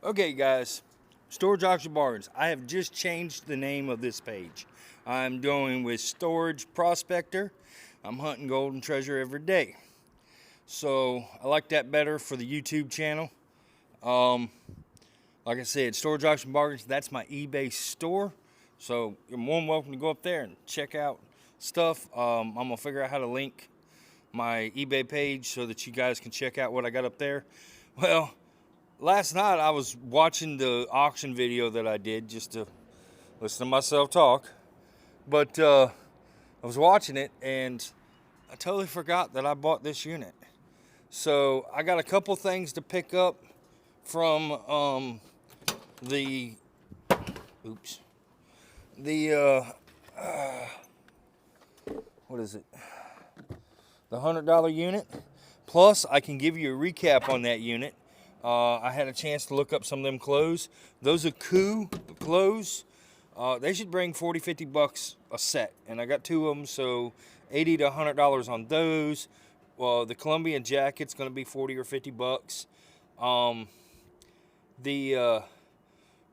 Okay, guys, Storage Auction Bargains. I have just changed the name of this page. I'm going with Storage Prospector. I'm hunting gold and treasure every day. So I like that better for the YouTube channel. Like I said, Storage Auction Bargains, that's my eBay store. So you're more than welcome to go up there and check out stuff. I'm going to figure out how to link my eBay page so that you guys can check out what I got up there. Well, last night I was watching the auction video that I did just to listen to myself talk. But I was watching it and I totally forgot that I bought this unit. So I got a couple things to pick up from the what is it? The $100 unit. Plus, I can give you a recap on that unit. I had a chance to look up some of them clothes. Those are Coup clothes. They should bring 40, 50 bucks a set. And I got two of them, so $80 to $100 on those. Well, the Colombian jacket's going to be 40 or 50 bucks. The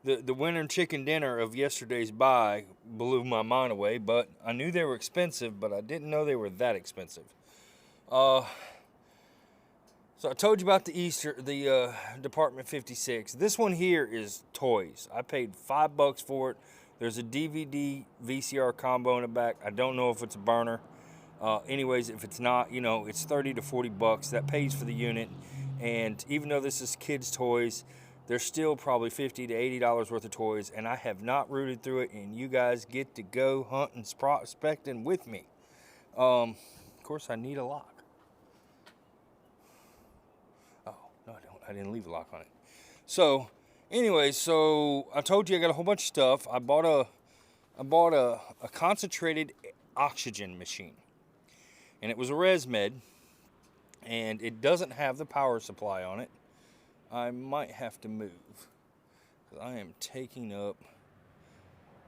winter chicken dinner of yesterday's buy blew my mind away, but I knew they were expensive, but I didn't know they were that expensive. So I told you about the Department 56. This one here is toys. I paid $5 for it. There's a DVD VCR combo in the back. I don't know if it's a burner. Anyways, if it's not, you know, it's 30 to 40 bucks. That pays for the unit. And even though this is kids' toys, there's still probably $50 to $80 worth of toys. And I have not rooted through it. And you guys get to go hunting, prospecting with me. Of course, I need a lock. Oh, no, I don't. I didn't leave a lock on it. So, anyways, so I told you I got a whole bunch of stuff. I bought a concentrated oxygen machine. And it was a ResMed, and it doesn't have the power supply on it. I might have to move, because I am taking up,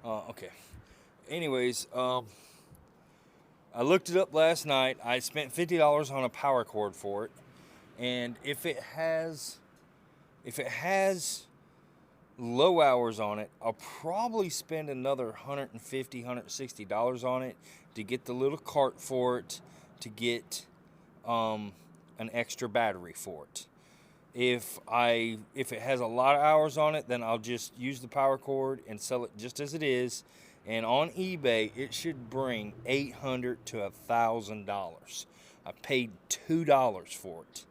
okay. Anyways, I looked it up last night. I spent $50 on a power cord for it, and if it has low hours on it, I'll probably spend another $150, $160 on it to get the little cart for it, to get an extra battery for it. If it has a lot of hours on it, then I'll just use the power cord and sell it just as it is. And on eBay, it should bring $800 to $1,000. I paid $2 for it.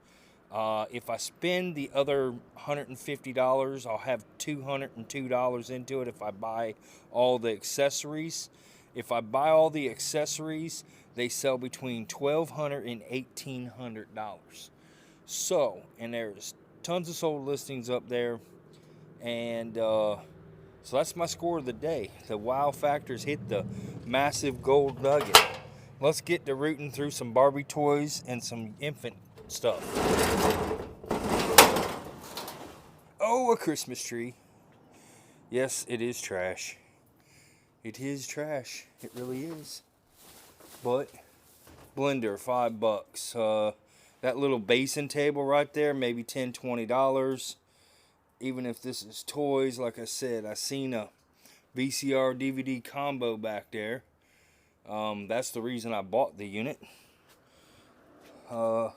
If I spend the other $150, I'll have $202 into it if I buy all the accessories. If I buy all the accessories, they sell between $1,200 and $1,800. So, and there's tons of sold listings up there. And so that's my score of the day. The wow factors hit the massive gold nugget. Let's get to rooting through some Barbie toys and some infant stuff. Oh, a Christmas tree. Yes, it is trash. It is trash. It really is. But blender, $5. That little basin table right there, maybe $10, $20. Even if this is toys, like I said, I seen a VCR DVD combo back there. That's the reason I bought the unit. The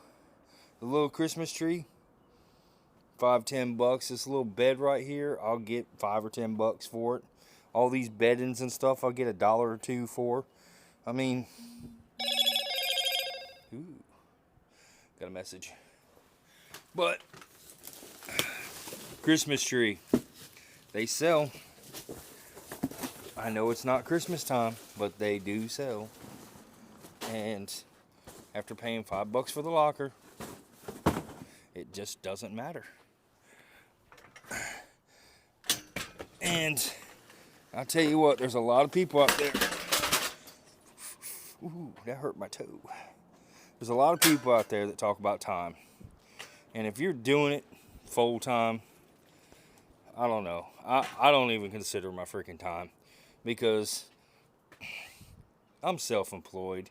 little Christmas tree, $5, $10. This little bed right here, I'll get $5 or $10 for it. All these beddings and stuff, I'll get $1 or $2 for. I mean, ooh, got a message. But Christmas tree, they sell. I know it's not Christmas time, but they do sell. And after paying $5 for the locker, it just doesn't matter. And I'll tell you what, there's a lot of people out there. Ooh, that hurt my toe. There's a lot of people out there that talk about time. And if you're doing it full time, I don't know. I don't even consider my freaking time, because I'm self-employed.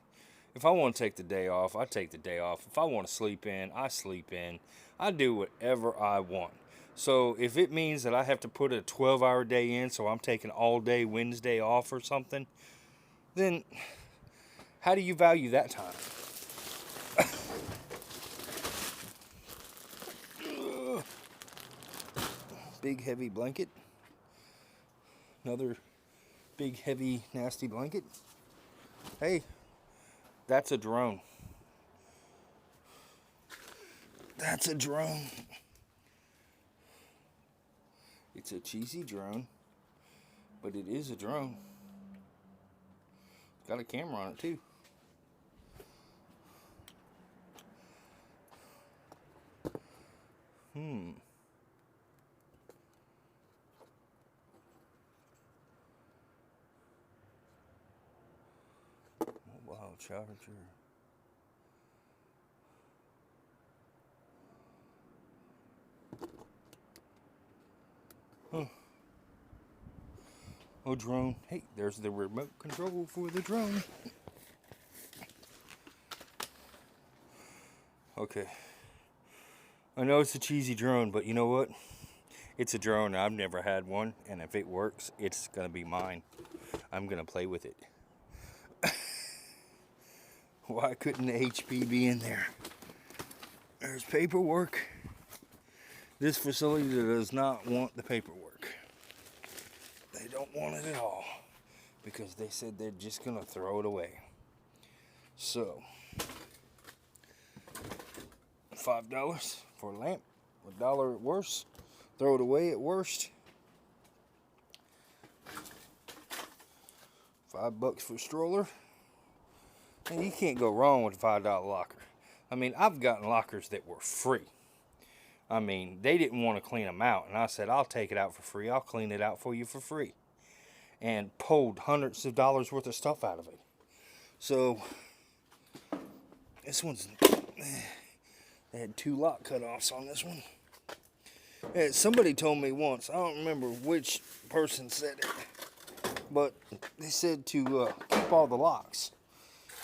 If I want to take the day off, I take the day off. If I want to sleep in, I sleep in. I do whatever I want. So if it means that I have to put a 12-hour day in, so I'm taking all day Wednesday off or something, then how do you value that time? Big heavy blanket. Another big heavy nasty blanket. Hey, that's a drone. That's a drone. It's a cheesy drone, but it is a drone. Got a camera on it too. Wow, charger. Huh. Oh, drone. Hey, there's the remote control for the drone. Okay. I know it's a cheesy drone, but you know what? It's a drone. I've never had one, and if it works, it's going to be mine. I'm going to play with it. Why couldn't the HP be in there? There's paperwork. This facility does not want the paperwork. They don't want it at all because they said they're just going to throw it away. So, $5 for a lamp, $1 at worst. Throw it away at worst. $5 for a stroller. And you can't go wrong with a $5 locker. I mean, I've gotten lockers that were free. I mean, they didn't want to clean them out. And I said, I'll take it out for free. I'll clean it out for you for free. And pulled hundreds of dollars worth of stuff out of it. So, this one's... They had 2 lock cutoffs on this one. And somebody told me once, I don't remember which person said it, but they said to keep all the locks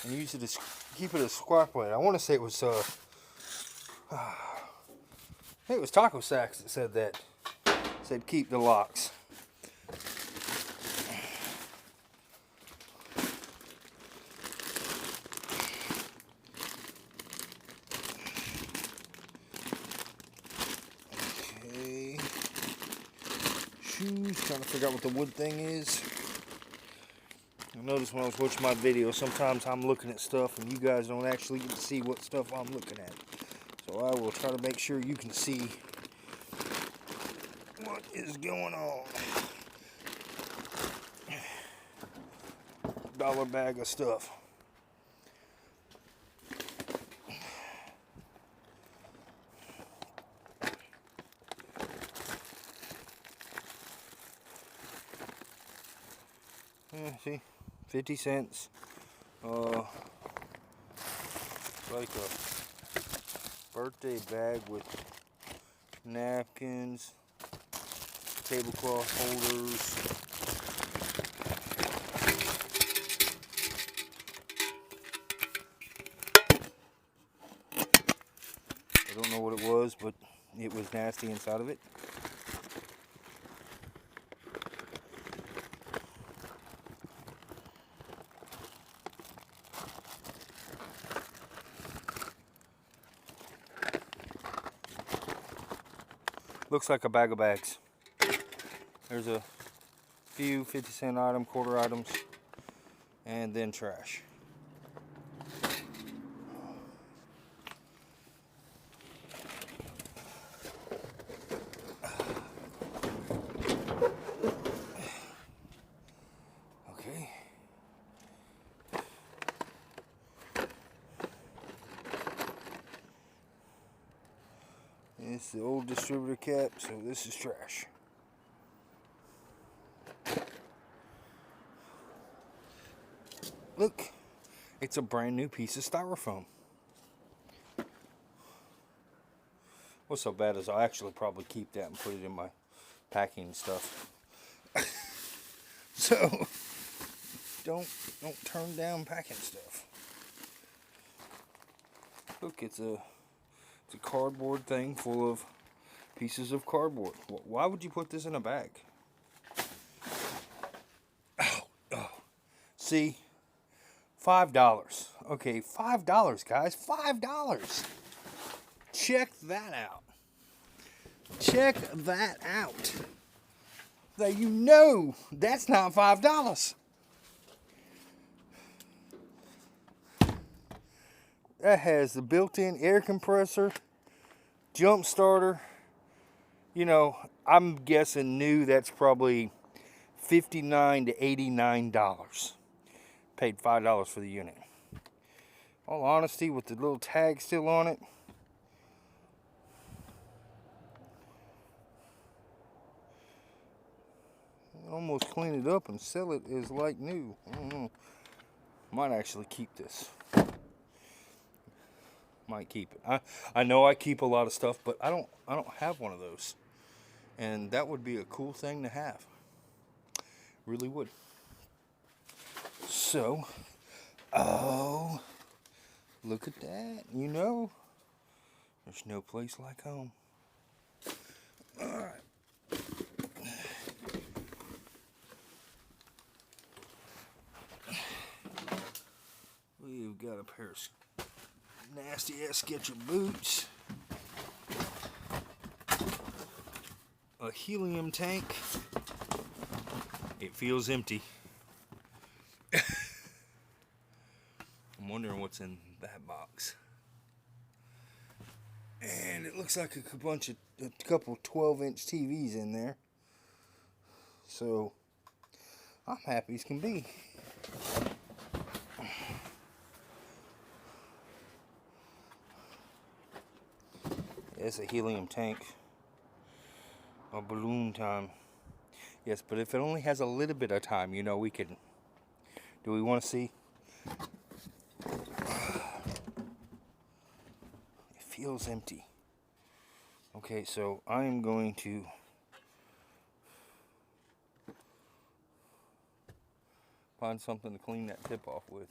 and use it as, keep it as square plate. I want to say it was I think it was Taco Sacks that said that. Said keep the locks. Okay. Shoes. Trying to figure out what the wood thing is. I noticed when I was watching my video, sometimes I'm looking at stuff and you guys don't actually get to see what stuff I'm looking at. So I will try to make sure you can see what is going on. Dollar bag of stuff. Yeah, see, 50 cents. Like a birthday bag with napkins, tablecloth holders. I don't know what it was, but it was nasty inside of it. Looks like a bag of bags. There's a few 50-cent item, quarter items, and then trash. Okay. It's the old distributor cap, so this is trash. Look, it's a brand new piece of styrofoam. What's so bad is I'll actually probably keep that and put it in my packing stuff. So, don't turn down packing stuff. Look, it's a cardboard thing full of Pieces of cardboard. Why would you put this in a bag? Oh. See? $5. Okay, $5, guys. $5. Check that out. Check that out. Now you know that's not $5. That has the built-in air compressor, jump starter. You know, I'm guessing new that's probably $59 to $89. Paid $5 for the unit. All honesty, with the little tag still on it, almost clean it up and sell it as like new. I don't know. Might actually keep this. Might keep it. I know I keep a lot of stuff, but I don't have one of those. And that would be a cool thing to have. Really would. So, oh, look at that. You know, there's no place like home. All right. We've got a pair of nasty ass Skechers boots. A helium tank. It feels empty. I'm wondering what's in that box. And it looks like a couple 12-inch TVs in there. So I'm happy as can be. It's a helium tank. A balloon time. Yes, but if it only has a little bit of time, you know, we can. Do we want to see? It feels empty. Okay, so I am going to find something to clean that tip off with.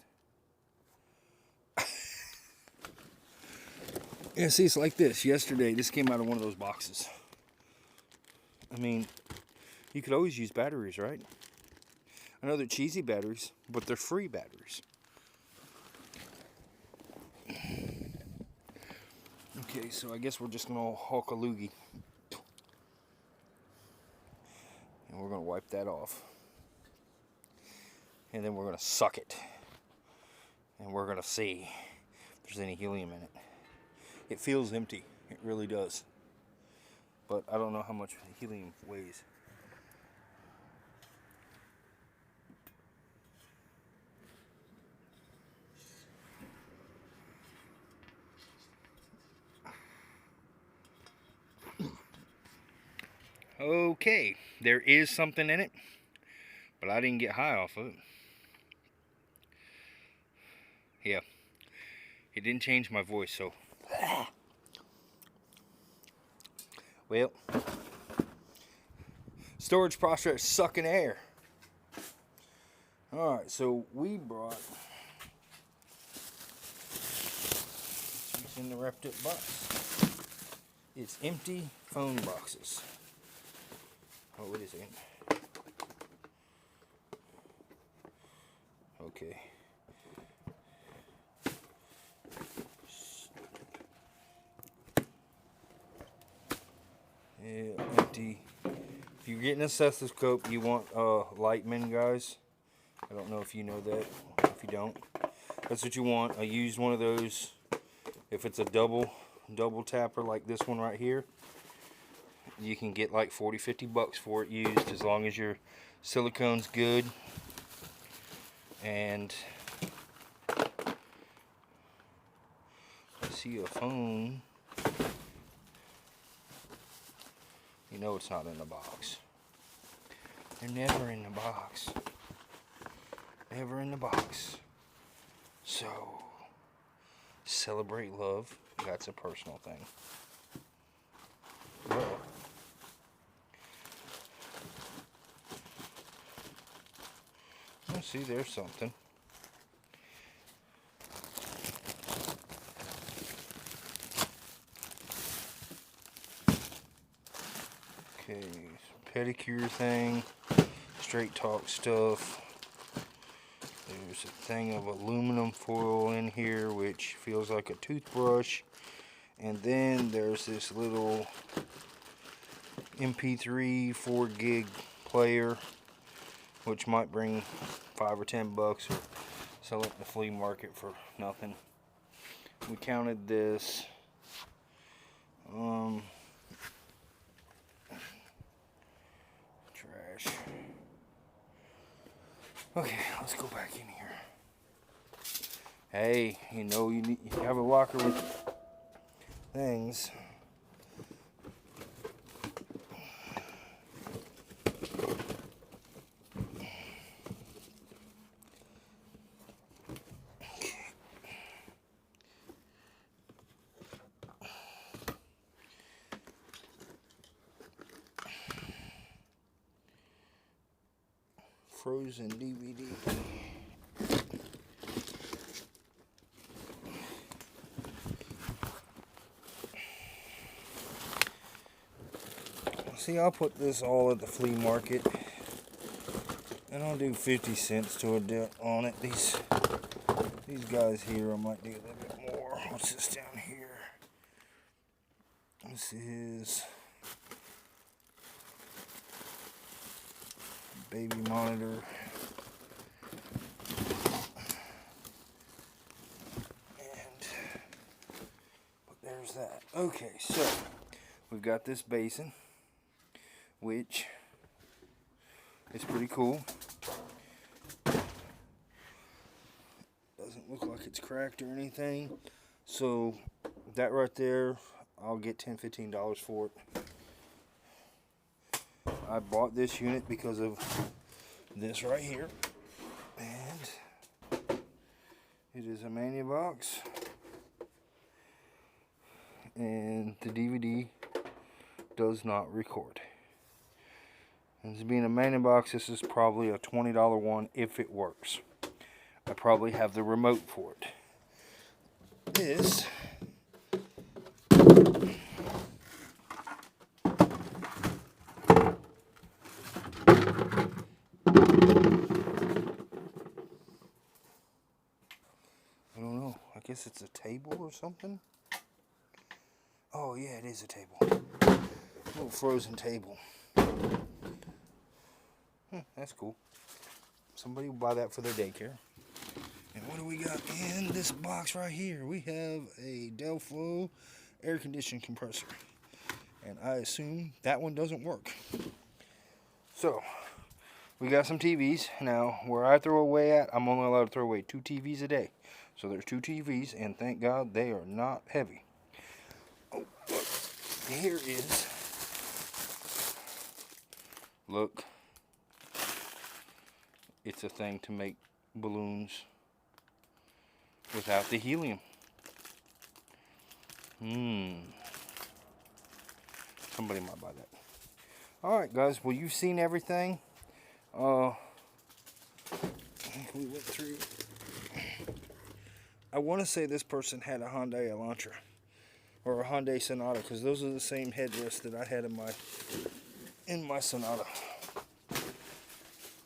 Yeah, see, it's like this. Yesterday, this came out of one of those boxes. I mean, you could always use batteries, right? I know they're cheesy batteries, but they're free batteries. Okay, so I guess we're just going to hawk a loogie. And we're going to wipe that off. And then we're going to suck it. And we're going to see if there's any helium in it. It feels empty. It really does. But I don't know how much helium weighs. Okay, there is something in it, but I didn't get high off of it. Yeah, it didn't change my voice, so. Well, storage process sucking air. Alright, so we brought what's in the wrapped up box. It's empty phone boxes. Oh, wait a second. Okay. Yeah, empty. If you're getting a stethoscope, you want Lightman, guys. I don't know if you know that. If you don't, that's what you want. I used one of those. If it's a double tapper like this one right here, you can get like 40-50 bucks for it used, as long as your silicone's good. And I see a phone. You know it's not in the box. They're never in the box. Never in the box. So, celebrate love. That's a personal thing. Well, let's see, there's something. pedicure thing, Straight Talk stuff. There's a thing of aluminum foil in here, which feels like a toothbrush. And then there's this little MP3 4 gig player, which might bring $5 or $10 or sell it at the flea market for nothing. We counted this. Trash. Okay, let's go back in here. Hey, you have a locker with things. Frozen DVD. See, I'll put this all at the flea market, and I'll do 50 cents to a deal on it. These guys here, I might do a little bit more. What's this down here? This is baby monitor. And there's that. Okay, so we've got this basin, which is pretty cool. Doesn't look like it's cracked or anything. So that right there, I'll get $10, $15 for it. I bought this unit because of this right here, and it is a Maniabox, and the DVD does not record. And as being a Maniabox, this is probably a $20 one if it works. I probably have the remote for it. This I guess it's a table or something. Oh yeah, it is a table. A little frozen table. That's cool. Somebody will buy that for their daycare. And what do we got in this box right here? We have a Delflo air conditioning compressor. And I assume that one doesn't work. So, we got some TVs. Now, where I throw away at, I'm only allowed to throw away 2 TVs a day. So there's 2 TVs, and thank God they are not heavy. Oh, look. Here is, look, it's a thing to make balloons without the helium. Somebody might buy that. Alright guys, well, you've seen everything. We went through. I want to say this person had a Hyundai Elantra or a Hyundai Sonata, because those are the same headrests that I had in my Sonata.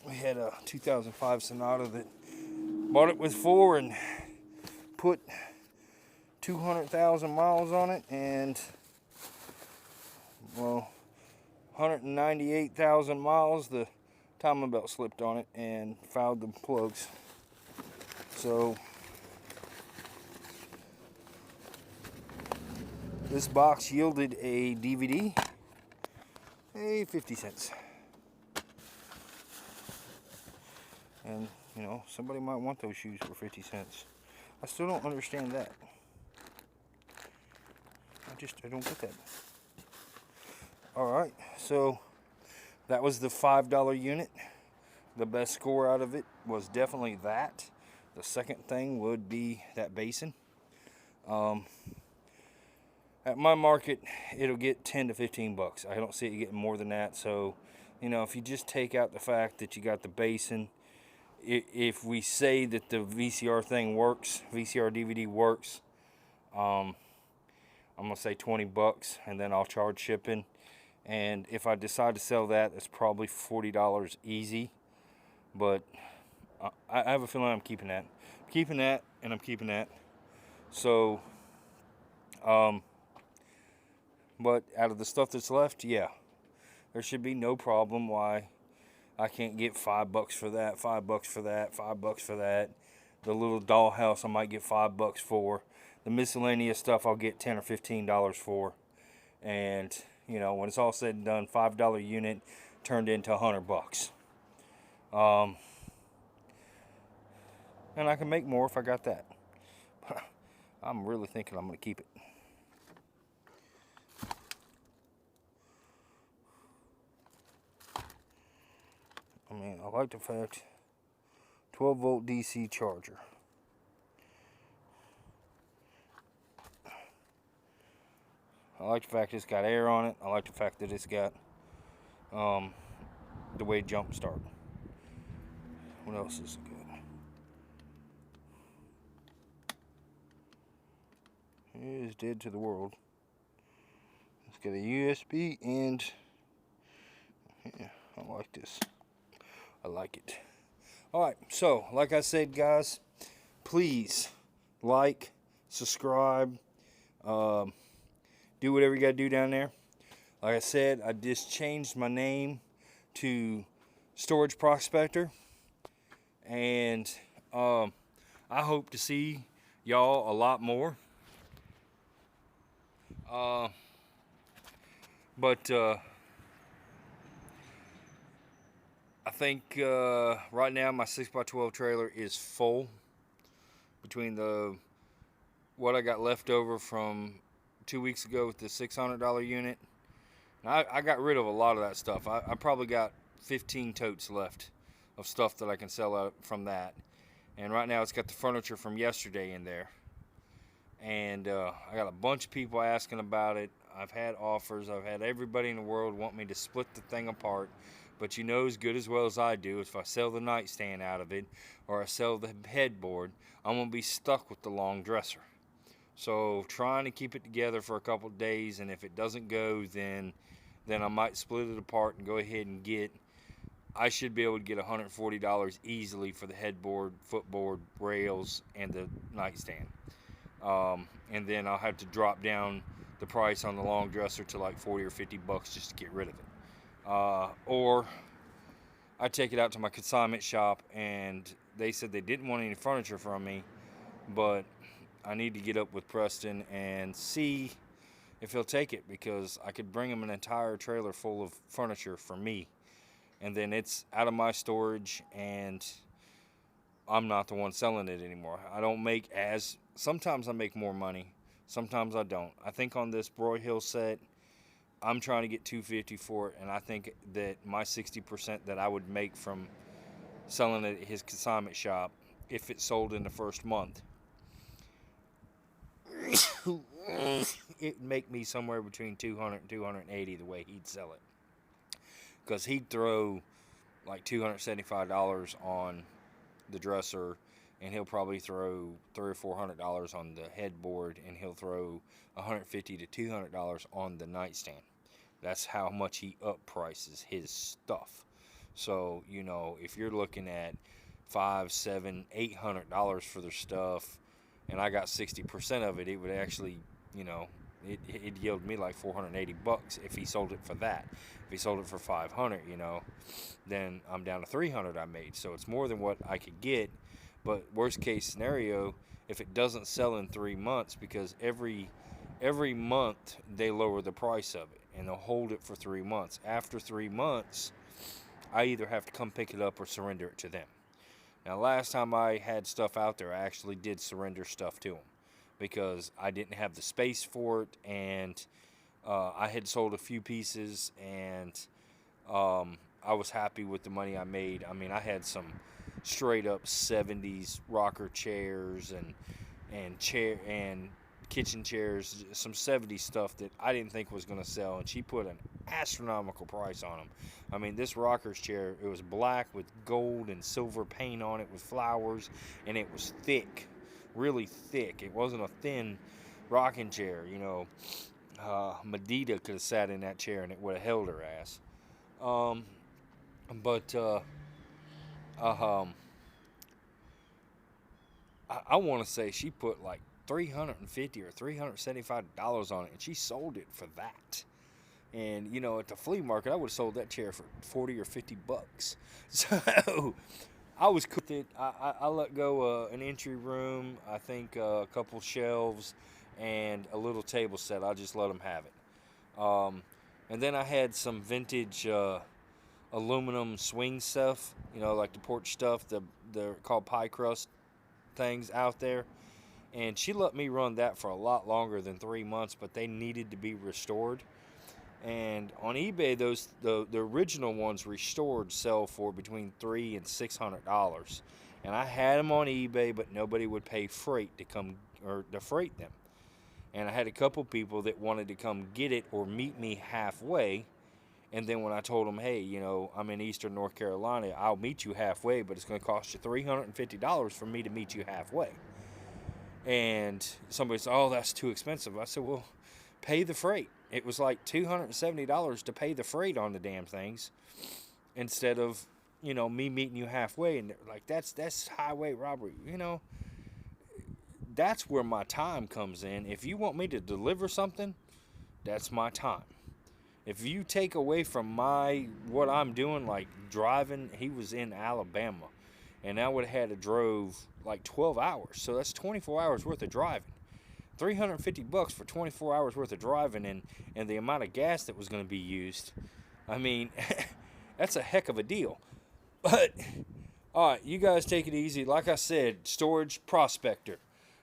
We had a 2005 Sonata that bought it with 4 and put 200,000 miles on it, and well, 198,000 miles, the timing belt slipped on it and fouled the plugs. So this box yielded a DVD, 50 cents. And, you know, somebody might want those shoes for 50 cents. I still don't understand that. I don't get that. Alright, so that was the $5 unit. The best score out of it was definitely that. The second thing would be that basin. At my market, it'll get 10 to 15 bucks. I don't see it getting more than that. So, you know, if you just take out the fact that you got the basin, if we say that the VCR thing works, VCR DVD works, I'm gonna say 20 bucks, and then I'll charge shipping, And if I decide to sell that, it's probably $40 easy. But I have a feeling I'm keeping that. I'm keeping that, and I'm keeping that. So, but out of the stuff that's left, yeah, there should be no problem why I can't get $5 for that, $5 for that, $5 for that. The little dollhouse I might get $5 for. The miscellaneous stuff I'll get $10 or $15 for. And, you know, when it's all said and done, $5 unit turned into $100. And I can make more if I got that. I'm really thinking I'm going to keep it. I mean, I like the fact 12 volt DC charger. I like the fact it's got air on it. I like the fact that it's got the way jump start. What else is good? It is dead to the world. It's got a USB and yeah, I like this. I like it. Alright, so like I said, guys, please like, subscribe, do whatever you gotta do down there. Like I said, I just changed my name to Storage Prospector, and I hope to see y'all a lot more. But I think right now my 6x12 trailer is full. Between what I got left over from 2 weeks ago with the $600 unit, I got rid of a lot of that stuff. I probably got 15 totes left of stuff that I can sell out from that. And right now it's got the furniture from yesterday in there. And I got a bunch of people asking about it. I've had offers. I've had everybody in the world want me to split the thing apart. But you know as good as well as I do, if I sell the nightstand out of it or I sell the headboard, I'm going to be stuck with the long dresser. So trying to keep it together for a couple of days, and if it doesn't go, then I might split it apart and go ahead and I should be able to get $140 easily for the headboard, footboard, rails, and the nightstand. And then I'll have to drop down the price on the long dresser to like $40 or $50 just to get rid of it. Or I take it out to my consignment shop, and they said they didn't want any furniture from me, but I need to get up with Preston and see if he'll take it, because I could bring him an entire trailer full of furniture for me, and then it's out of my storage and I'm not the one selling it anymore. I don't make sometimes I make more money, sometimes I don't. I think on this Broyhill set, I'm trying to get $250 for it, and I think that my 60% that I would make from selling it at his consignment shop, if it sold in the first month, it'd make me somewhere between $200 and $280 the way he'd sell it. Because he'd throw like $275 on the dresser, and he'll probably throw $300 or $400 on the headboard, and he'll throw $150 to $200 on the nightstand. That's how much he up prices his stuff. So, you know, if you're looking at $500, $700, $800 for their stuff, and I got 60% of it, it would actually, you know, it'd yield me like $480 if he sold it for that. If he sold it for $500, you know, then I'm down to $300 I made. So it's more than what I could get. But worst case scenario, if it doesn't sell in 3 months, because every month they lower the price of it, and they'll hold it for 3 months. After 3 months, I either have to come pick it up or surrender it to them. Now, last time I had stuff out there, I actually did surrender stuff to them, because I didn't have the space for it, and I had sold a few pieces, and I was happy with the money I made. I mean, I had some straight up 70s rocker chairs and kitchen chairs, some 70s stuff that I didn't think was going to sell, and she put an astronomical price on them. I mean, this rocker's chair, it was black with gold and silver paint on it with flowers, and it was thick, really thick. It wasn't a thin rocking chair, you know. Medita could have sat in that chair and it would have held her ass. Um, but um, I want to say she put like $350 or $375 on it, and she sold it for that. And you know, at the flea market, I would have sold that chair for 40 or 50 bucks. So I was cool with it. I let go an entry room, I think a couple shelves, and a little table set. I just let them have it. And then I had some vintage aluminum swing stuff, you know, like the porch stuff. They're called pie crust things out there. And she let me run that for a lot longer than 3 months, but they needed to be restored. And on eBay, the original ones restored sell for between $300 and $600. And I had them on eBay, but nobody would pay freight to come or to freight them. And I had a couple people that wanted to come get it or meet me halfway. And then when I told them, hey, you know, I'm in Eastern North Carolina, I'll meet you halfway, but it's going to cost you $350 for me to meet you halfway. And somebody said, oh, that's too expensive. I said, well, pay the freight. It was like $270 to pay the freight on the damn things instead of, you know, me meeting you halfway. And they're like, that's highway robbery. You know, that's where my time comes in. If you want me to deliver something, that's my time. If you take away from what I'm doing, like driving, he was in Alabama, and I would have had to drove like 12 hours. So that's 24 hours worth of driving. $350 for 24 hours worth of driving, and the amount of gas that was going to be used. I mean, that's a heck of a deal. But all right, you guys take it easy. Like I said, Storage Prospector.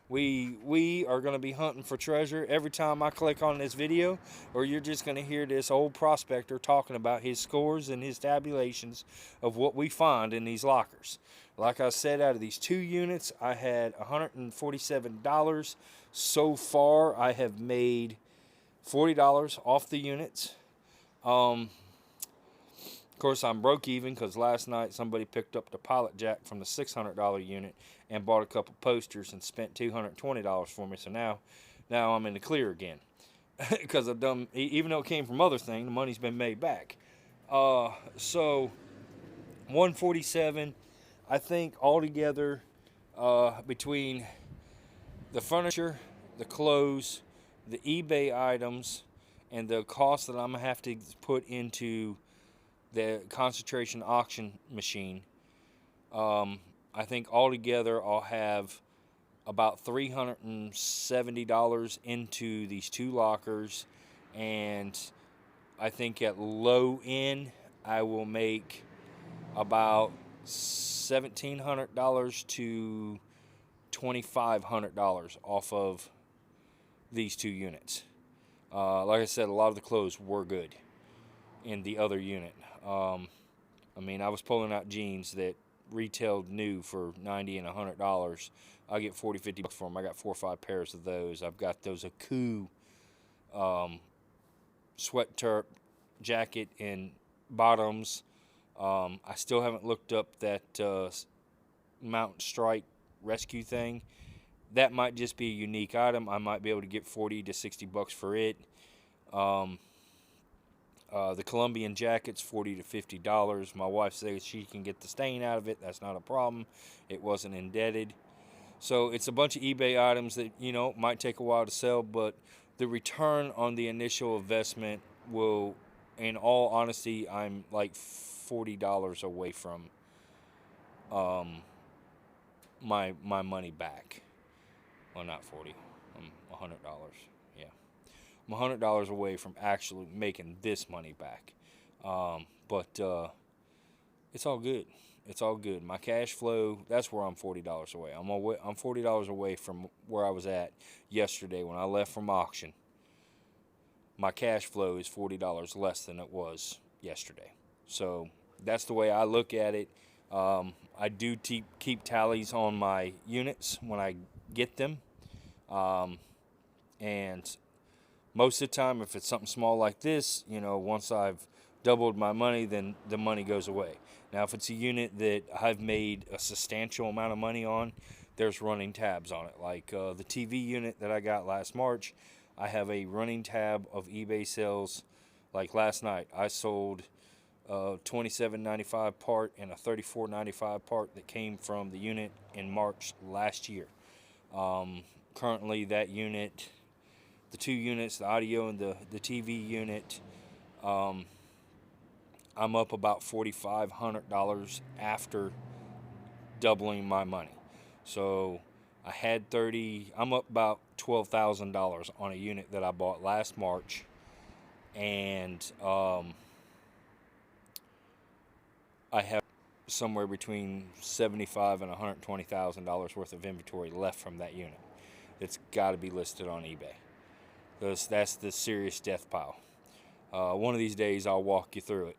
We are going to be hunting for treasure every time I click on this video, or you're just going to hear this old prospector talking about his scores and his tabulations of what we find in these lockers. Like I said, out of these 2 units, I had $147. So far, I have made $40 off the units. Of course, I'm broke even because last night somebody picked up the pallet jack from the $600 unit and bought a couple posters and spent $220 for me. So now I'm in the clear again because I've done, even though it came from other things, the money's been made back. So 147, I think altogether between the furniture, the clothes, the eBay items, and the cost that I'm going to have to put into the concentration auction machine, I think altogether I'll have about $370 into these 2 lockers, and I think at low end I will make about $1,700 to $2,500 off of these 2 units. Like I said, a lot of the clothes were good in the other unit. I mean, I was pulling out jeans that retailed new for $90 and $100. I get 40, 50 bucks for them. I got 4 or 5 pairs of those. I've got those Aku sweat turp jacket and bottoms. I still haven't looked up that Mountain Strike rescue thing. That might just be a unique item. I might be able to get 40 to 60 bucks for it. The Colombian jacket's $40 to $50. My wife says she can get the stain out of it. That's not a problem. It wasn't indebted. So it's a bunch of eBay items that, you know, might take a while to sell, but the return on the initial investment will, in all honesty, I'm like $40 away from my money back. Well, not 40. $100. Yeah. I'm $100 away from actually making this money back. But it's all good. It's all good. My cash flow, that's where I'm $40 away. I'm $40 away from where I was at yesterday when I left from auction. My cash flow is $40 less than it was yesterday. So that's the way I look at it. I do keep tallies on my units when I get them. And most of the time, if it's something small like this, you know, once I've doubled my money, then the money goes away. Now, if it's a unit that I've made a substantial amount of money on, there's running tabs on it. Like the TV unit that I got last March, I have a running tab of eBay sales. Like last night, I sold a $27.95 part and a $34.95 part that came from the unit in March last year. Currently, that unit, the two units, the audio and the TV unit, I'm up about $4,500 after doubling my money. So I had I'm up about $12,000 on a unit that I bought last March, and I have somewhere between $75,000 and $120,000 worth of inventory left from that unit. It's got to be listed on eBay. That's the serious death pile. One of these days I'll walk you through it.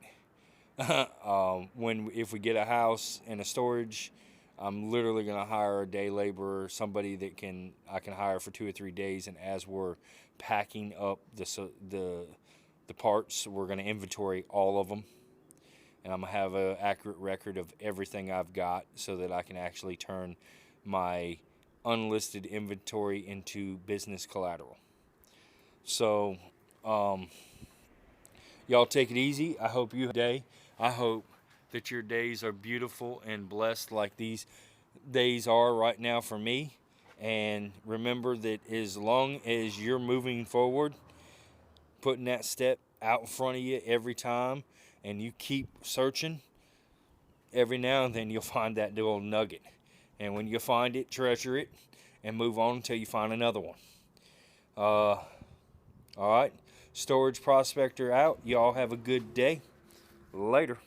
If we get a house and a storage, I'm literally going to hire a day laborer, somebody that I can hire for 2 or 3 days, and as we're packing up the parts, we're going to inventory all of them, and I'm going to have an accurate record of everything I've got so that I can actually turn my unlisted inventory into business collateral. So, y'all take it easy. I hope you have a day. I hope that your days are beautiful and blessed like these days are right now for me. And remember that as long as you're moving forward, putting that step out in front of you every time, and you keep searching, every now and then you'll find that little nugget. And when you find it, treasure it and move on until you find another one. All right. Storage Prospector out. Y'all have a good day. Later.